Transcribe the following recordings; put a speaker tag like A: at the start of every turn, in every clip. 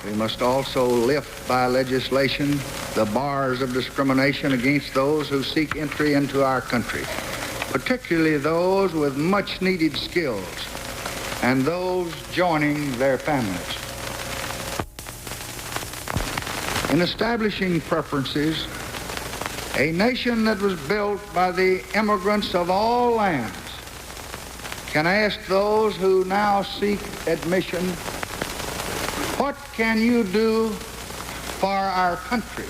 A: We must also lift by legislation the bars of discrimination against those who seek entry into our country, particularly those with much-needed skills and those joining their families. In establishing preferences, a nation that was built by the immigrants of all lands can ask those who now seek admission, what can you do for our country?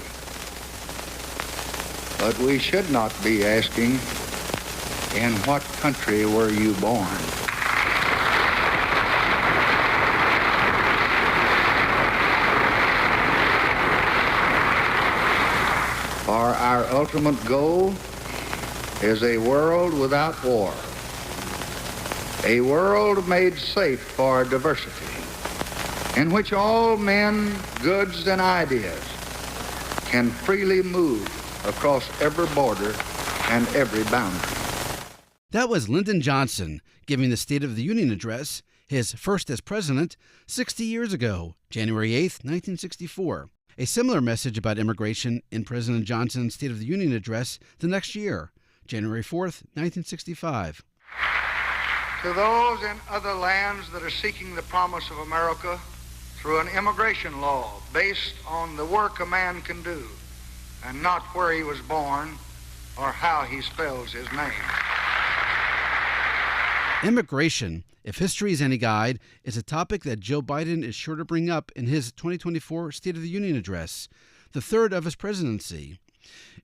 A: But we should not be asking, in what country were you born? For our ultimate goal is a world without war, a world made safe for diversity, in which all men, goods, and ideas can freely move across every border and every boundary.
B: That was Lyndon Johnson giving the State of the Union address, his first as president, 60 years ago, January 8th, 1964. A similar message about immigration in President Johnson's State of the Union address the next year, January 4th, 1965.
A: To those in other lands that are seeking the promise of America through an immigration law based on the work a man can do and not where he was born or how he spells his name.
B: Immigration, if history is any guide, is a topic that Joe Biden is sure to bring up in his 2024 State of the Union address, the third of his presidency.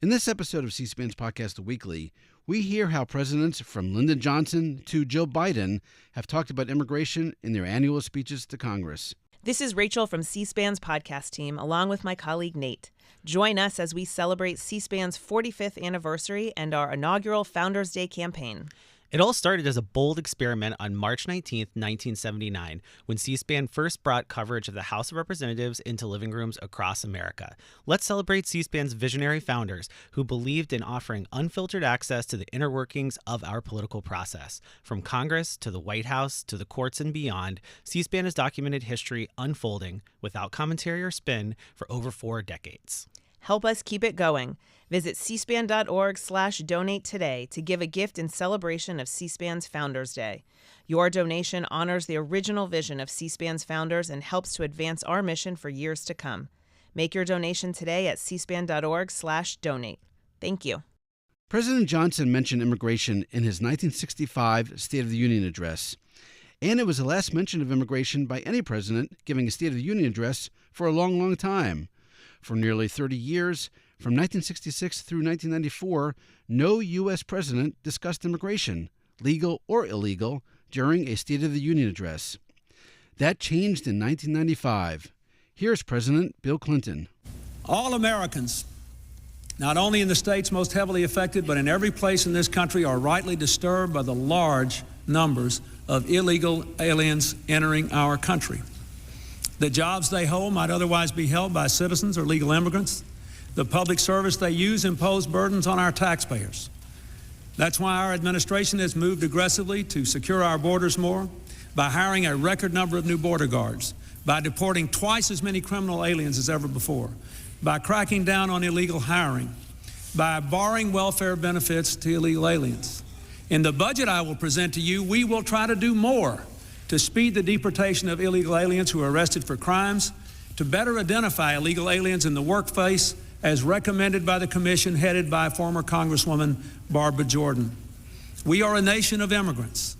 B: In this episode of C-SPAN's Podcast Weekly, we hear how presidents from Lyndon Johnson to Joe Biden have talked about immigration in their annual speeches to Congress.
C: This is Rachel from C-SPAN's podcast team, along with my colleague Nate. Join us as we celebrate C-SPAN's 45th anniversary and our inaugural Founders Day campaign.
D: It all started as a bold experiment on March 19, 1979, when C-SPAN first brought coverage of the House of Representatives into living rooms across America. Let's celebrate C-SPAN's visionary founders who believed in offering unfiltered access to the inner workings of our political process. From Congress to the White House to the courts and beyond, C-SPAN has documented history unfolding without commentary or spin for over 4 decades.
C: Help us keep it going. Visit cspan.org/donate today to give a gift in celebration of C-SPAN's Founders Day. Your donation honors the original vision of C-SPAN's founders and helps to advance our mission for years to come. Make your donation today at cspan.org/donate. Thank you.
B: President Johnson mentioned immigration in his 1965 State of the Union address, and it was the last mention of immigration by any president giving a State of the Union address for a long, long time. For nearly 30 years, from 1966 through 1994, no U.S. president discussed immigration, legal or illegal, during a State of the Union address. That changed in 1995. Here's President Bill Clinton.
E: All Americans, not only in the states most heavily affected, but in every place in this country, are rightly disturbed by the large numbers of illegal aliens entering our country. The jobs they hold might otherwise be held by citizens or legal immigrants. The public service they use impose burdens on our taxpayers. That's why our administration has moved aggressively to secure our borders more, by hiring a record number of new border guards, by deporting twice as many criminal aliens as ever before, by cracking down on illegal hiring, by barring welfare benefits to illegal aliens. In the budget I will present to you, we will try to do more to speed the deportation of illegal aliens who are arrested for crimes, to better identify illegal aliens in the workplace as recommended by the commission headed by former Congresswoman Barbara Jordan. We are a nation of immigrants,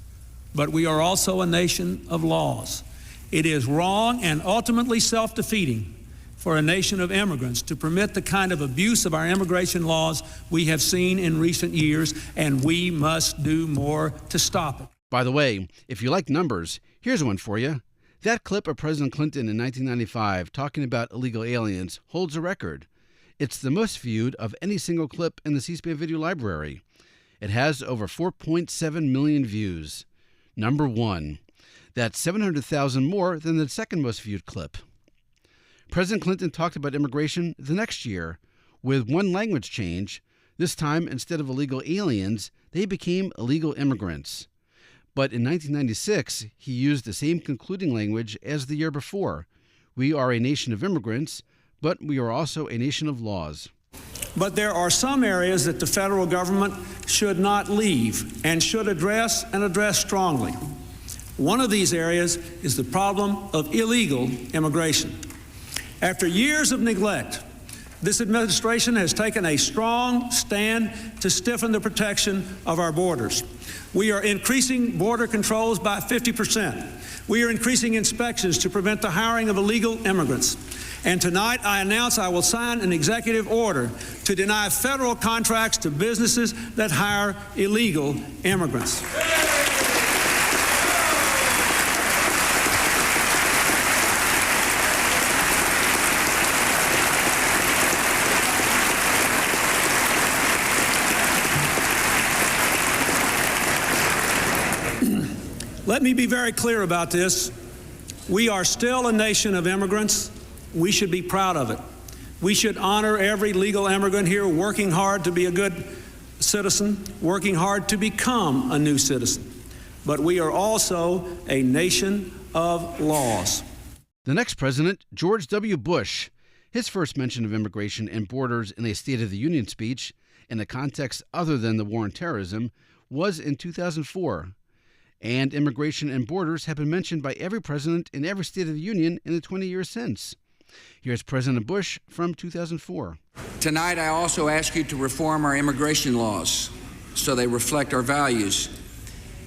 E: but we are also a nation of laws. It is wrong and ultimately self-defeating for a nation of immigrants to permit the kind of abuse of our immigration laws we have seen in recent years, and we must do more to stop it.
B: By the way, if you like numbers, here's one for you. That clip of President Clinton in 1995 talking about illegal aliens holds a record. It's the most viewed of any single clip in the C-SPAN video library. It has over 4.7 million views. Number 1. That's 700,000 more than the second most viewed clip. President Clinton talked about immigration the next year with one language change. This time, instead of illegal aliens, they became illegal immigrants. But in 1996, he used the same concluding language as the year before. We are a nation of immigrants, but we are also a nation of laws.
E: But there are some areas that the federal government should not leave and should address, and address strongly. One of these areas is the problem of illegal immigration. After years of neglect, this administration has taken a strong stand to stiffen the protection of our borders. We are increasing border controls by 50%. We are increasing inspections to prevent the hiring of illegal immigrants. And tonight I announce I will sign an executive order to deny federal contracts to businesses that hire illegal immigrants. Let me be very clear about this. We are still a nation of immigrants. We should be proud of it. We should honor every legal immigrant here working hard to be a good citizen, working hard to become a new citizen. But we are also a nation of laws.
B: The next president, George W. Bush, his first mention of immigration and borders in a State of the Union speech in a context other than the war on terrorism was in 2004. And immigration and borders have been mentioned by every president in every State of the Union in the 20 years since. Here's President Bush from 2004.
F: Tonight, I also ask you to reform our immigration laws so they reflect our values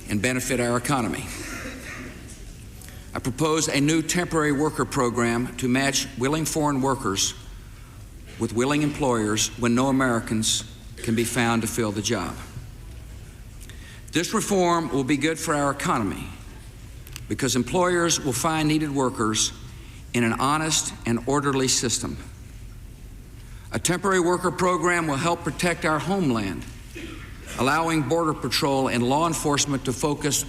F: and benefit our economy. I propose a new temporary worker program to match willing foreign workers with willing employers when no Americans can be found to fill the job. This reform will be good for our economy because employers will find needed workers in an honest and orderly system. A temporary worker program will help protect our homeland, allowing Border Patrol and law enforcement to focus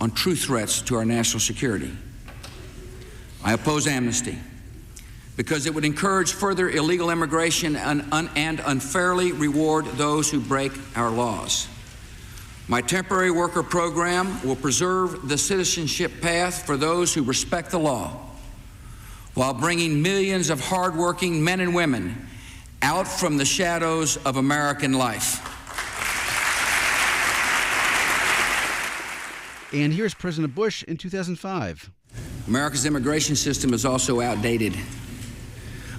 F: on true threats to our national security. I oppose amnesty because it would encourage further illegal immigration and unfairly reward those who break our laws. My temporary worker program will preserve the citizenship path for those who respect the law, while bringing millions of hardworking men and women out from the shadows of American life.
B: And here's President Bush in 2005.
F: America's immigration system is also outdated,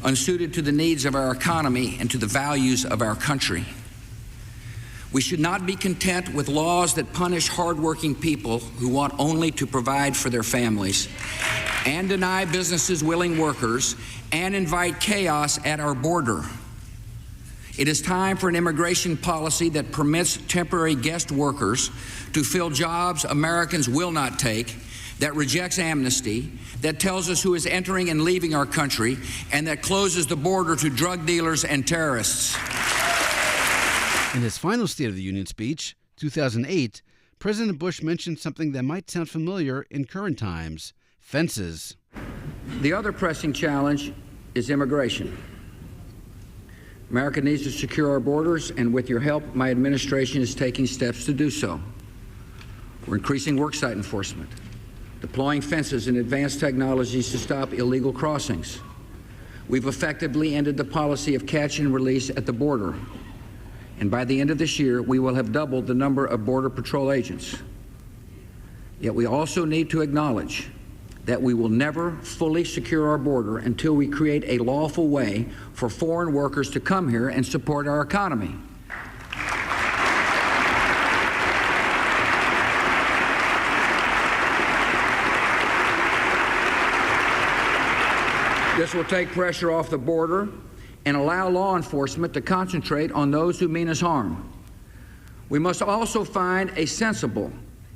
F: unsuited to the needs of our economy and to the values of our country. We should not be content with laws that punish hardworking people who want only to provide for their families and deny businesses willing workers and invite chaos at our border. It is time for an immigration policy that permits temporary guest workers to fill jobs Americans will not take, that rejects amnesty, that tells us who is entering and leaving our country, and that closes the border to drug dealers and terrorists.
B: In his final State of the Union speech, 2008, President Bush mentioned something that might sound familiar in current times: fences.
F: The other pressing challenge is immigration. America needs to secure our borders, and with your help, my administration is taking steps to do so. We're increasing worksite enforcement, deploying fences and advanced technologies to stop illegal crossings. We've effectively ended the policy of catch and release at the border. And by the end of this year, we will have doubled the number of Border Patrol agents. Yet we also need to acknowledge that we will never fully secure our border until we create a lawful way for foreign workers to come here and support our economy. This will take pressure off the border and allow law enforcement to concentrate on those who mean us harm. We must also find a sensible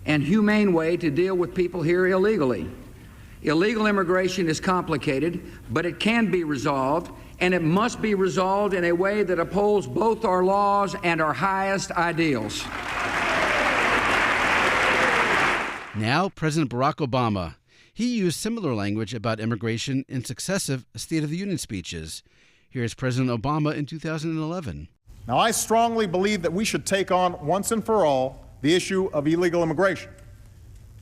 F: and humane way to deal with people here illegally. Illegal immigration is complicated, but it can be resolved, and it must be resolved in a way that upholds both our laws and our highest ideals.
B: Now, President Barack Obama. He used similar language about immigration in successive State of the Union speeches. Here's President Obama in 2011.
G: Now, I strongly believe that we should take on once and for all the issue of illegal immigration.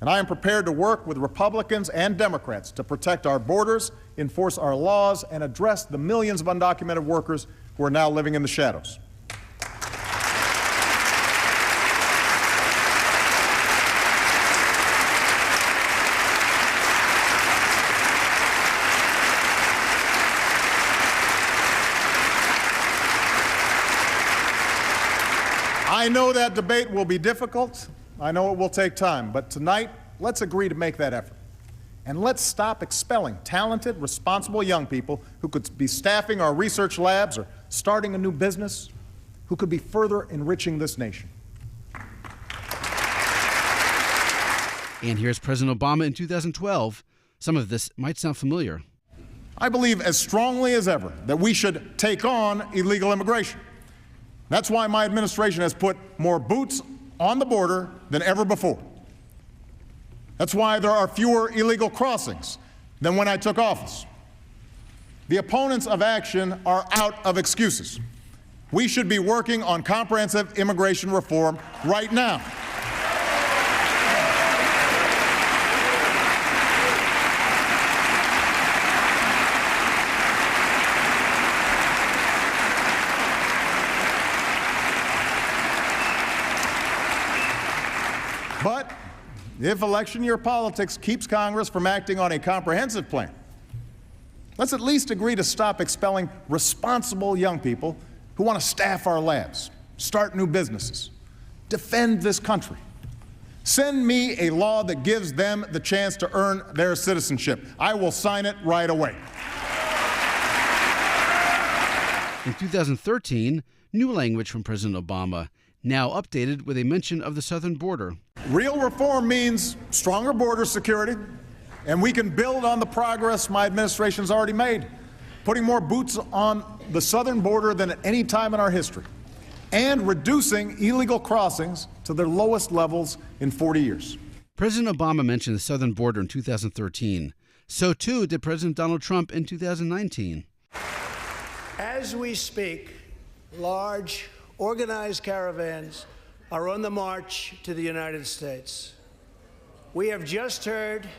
G: And I am prepared to work with Republicans and Democrats to protect our borders, enforce our laws, and address the millions of undocumented workers who are now living in the shadows. I know that debate will be difficult. I know it will take time, but tonight, let's agree to make that effort. And let's stop expelling talented, responsible young people who could be staffing our research labs or starting a new business, who could be further enriching this nation.
B: And here's President Obama in 2012. Some of this might sound familiar.
G: I believe as strongly as ever that we should take on illegal immigration. That's why my administration has put more boots on the border than ever before. That's why there are fewer illegal crossings than when I took office. The opponents of action are out of excuses. We should be working on comprehensive immigration reform right now. But if election year politics keeps Congress from acting on a comprehensive plan, let's at least agree to stop expelling responsible young people who want to staff our labs, start new businesses, defend this country. Send me a law that gives them the chance to earn their citizenship. I will sign it right away.
B: In 2013, new language from President Obama, now updated with a mention of the southern border.
G: Real reform means stronger border security, and we can build on the progress my administration's already made, putting more boots on the southern border than at any time in our history, and reducing illegal crossings to their lowest levels in 40 years.
B: President Obama mentioned the southern border in 2013. So too did President Donald Trump in 2019.
H: As we speak, large, organized caravans are on the march to the United States. We have just heard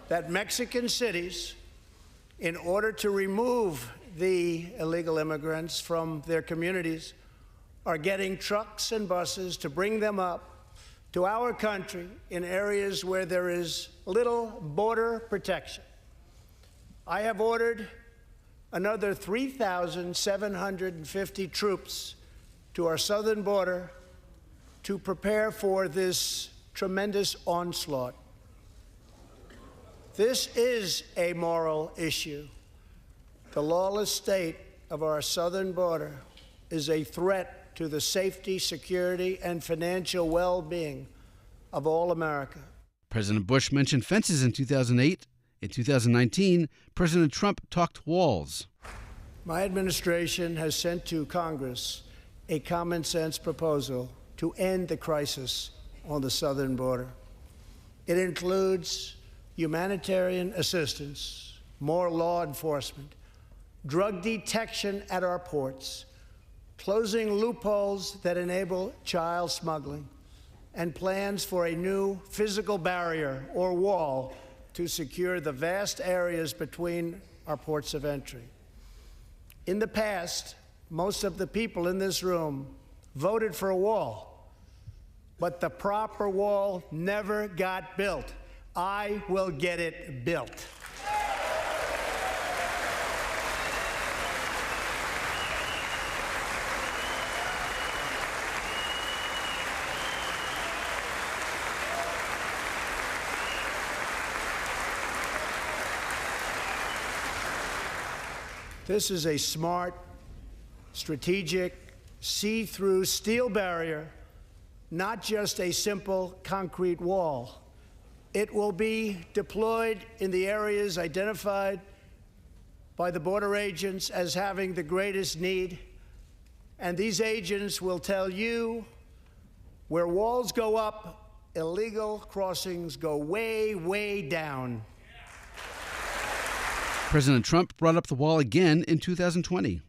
H: that Mexican cities, in order to remove the illegal immigrants from their communities, are getting trucks and buses to bring them up to our country in areas where there is little border protection. I have ordered another 3,750 troops to our southern border to prepare for this tremendous onslaught. This is a moral issue. The lawless state of our southern border is a threat to the safety, security, and financial well-being of all America.
B: President Bush mentioned fences in 2008. In 2019, President Trump talked walls.
H: My administration has sent to Congress a common-sense proposal to end the crisis on the southern border. It includes humanitarian assistance, more law enforcement, drug detection at our ports, closing loopholes that enable child smuggling, and plans for a new physical barrier or wall to secure the vast areas between our ports of entry. In the past, most of the people in this room voted for a wall, but the proper wall never got built. I will get it built. This is a smart, strategic, see-through steel barrier, not just a simple concrete wall. It will be deployed in the areas identified by the border agents as having the greatest need, and these agents will tell you where walls go up, illegal crossings go way, way down.
B: President Trump brought up the wall again in 2020.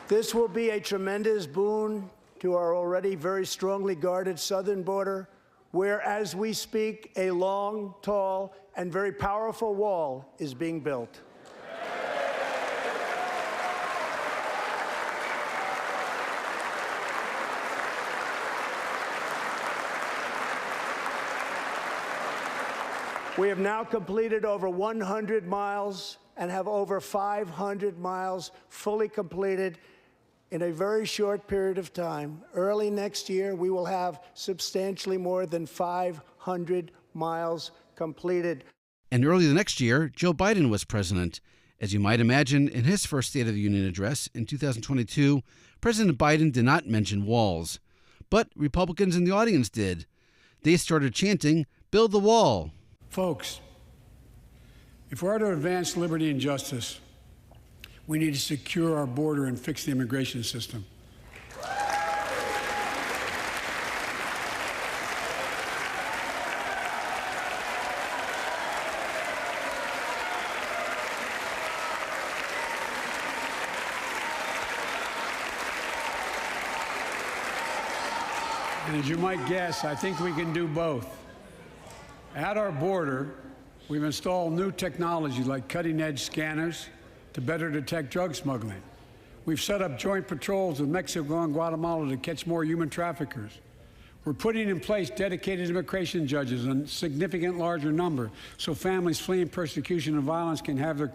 H: This will be a tremendous boon to our already very strongly guarded southern border, where, as we speak, a long, tall, and very powerful wall is being built. We have now completed over 100 miles and have over 500 miles fully completed in a very short period of time. Early next year, we will have substantially more than 500 miles completed.
B: And early the next year, Joe Biden was president. As you might imagine, in his first State of the Union address in 2022, President Biden did not mention walls. But Republicans in the audience did. They started chanting, "Build the wall."
I: Folks, if we're to advance liberty and justice, we need to secure our border and fix the immigration system. And as you might guess, I think we can do both. At our border, we've installed new technology like cutting-edge scanners to better detect drug smuggling. We've set up joint patrols with Mexico and Guatemala to catch more human traffickers. We're putting in place dedicated immigration judges in a significant larger number so families fleeing persecution and violence can have their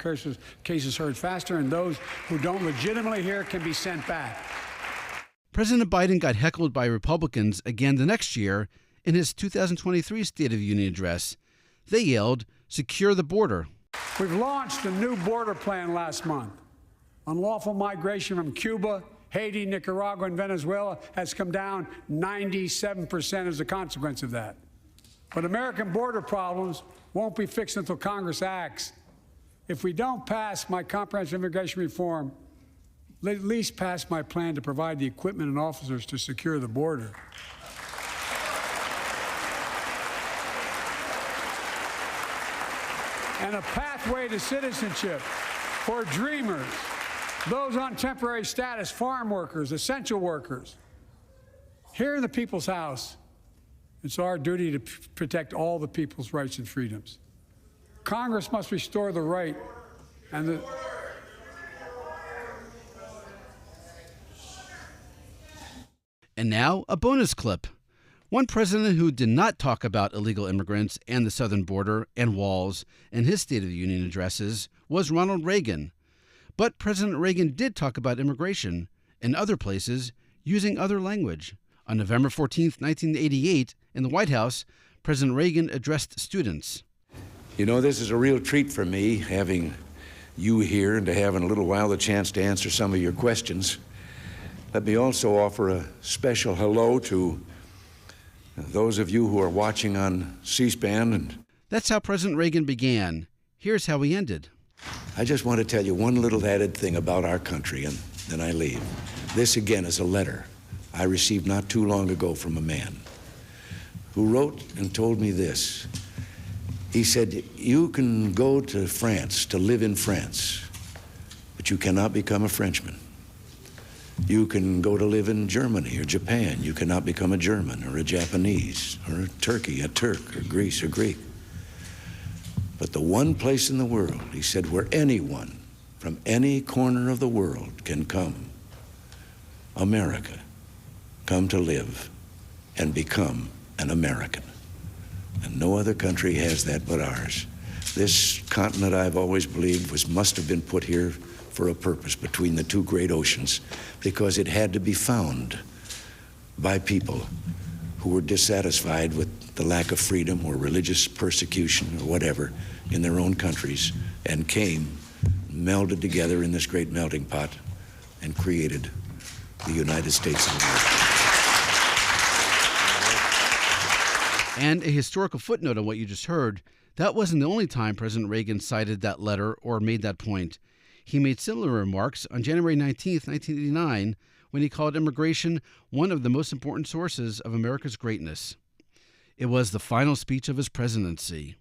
I: cases heard faster, and those who don't legitimately hear can be sent back.
B: President Biden got heckled by Republicans again the next year in his 2023 State of the Union address. They yelled, "Secure the border."
I: We've launched a new border plan last month. Unlawful migration from Cuba, Haiti, Nicaragua, and Venezuela has come down 97% as a consequence of that. But American border problems won't be fixed until Congress acts. If we don't pass my comprehensive immigration reform, at least pass my plan to provide the equipment and officers to secure the border. And a pathway to citizenship for dreamers, those on temporary status, farm workers, essential workers. Here in the People's House, it's our duty to protect all the people's rights and freedoms. Congress must restore the right and the...
B: And now, a bonus clip. One president who did not talk about illegal immigrants and the southern border and walls in his State of the Union addresses was Ronald Reagan. But President Reagan did talk about immigration in other places using other language. On November 14, 1988, in the White House, President Reagan addressed students.
J: You know, this is a real treat for me, having you here and to have in a little while the chance to answer some of your questions. Let me also offer a special hello to those of you who are watching on C-SPAN.
B: That's how President Reagan began. Here's how he ended.
J: I just want to tell you one little added thing about our country, and then I leave. This, again, is a letter I received not too long ago from a man who wrote and told me this. He said, "You can go to France to live in France, but you cannot become a Frenchman. You can go to live in Germany or Japan. You cannot become a German or a Japanese or a Turkey, a Turk or Greece or Greek. But the one place in the world," he said, "where anyone from any corner of the world can come, America, come to live and become an American. And no other country has that but ours. This continent, I've always believed, must have been put here for a purpose between the two great oceans, because it had to be found by people who were dissatisfied with the lack of freedom or religious persecution or whatever in their own countries, and came, melded together in this great melting pot, and created the United States of America."
B: And a historical footnote on what you just heard, that wasn't the only time President Reagan cited that letter or made that point. He made similar remarks on January 19, 1989, when he called immigration one of the most important sources of America's greatness. It was the final speech of his presidency.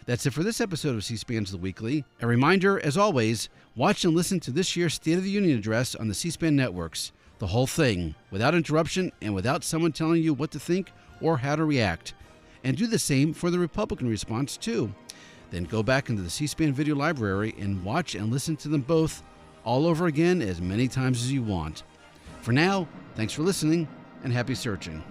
B: That's it for this episode of C-SPAN's The Weekly. A reminder, as always, watch and listen to this year's State of the Union address on the C-SPAN networks. The whole thing, without interruption and without someone telling you what to think or how to react. And do the same for the Republican response, too. Then go back into the C-SPAN video library and watch and listen to them both all over again as many times as you want. For now, thanks for listening and happy searching.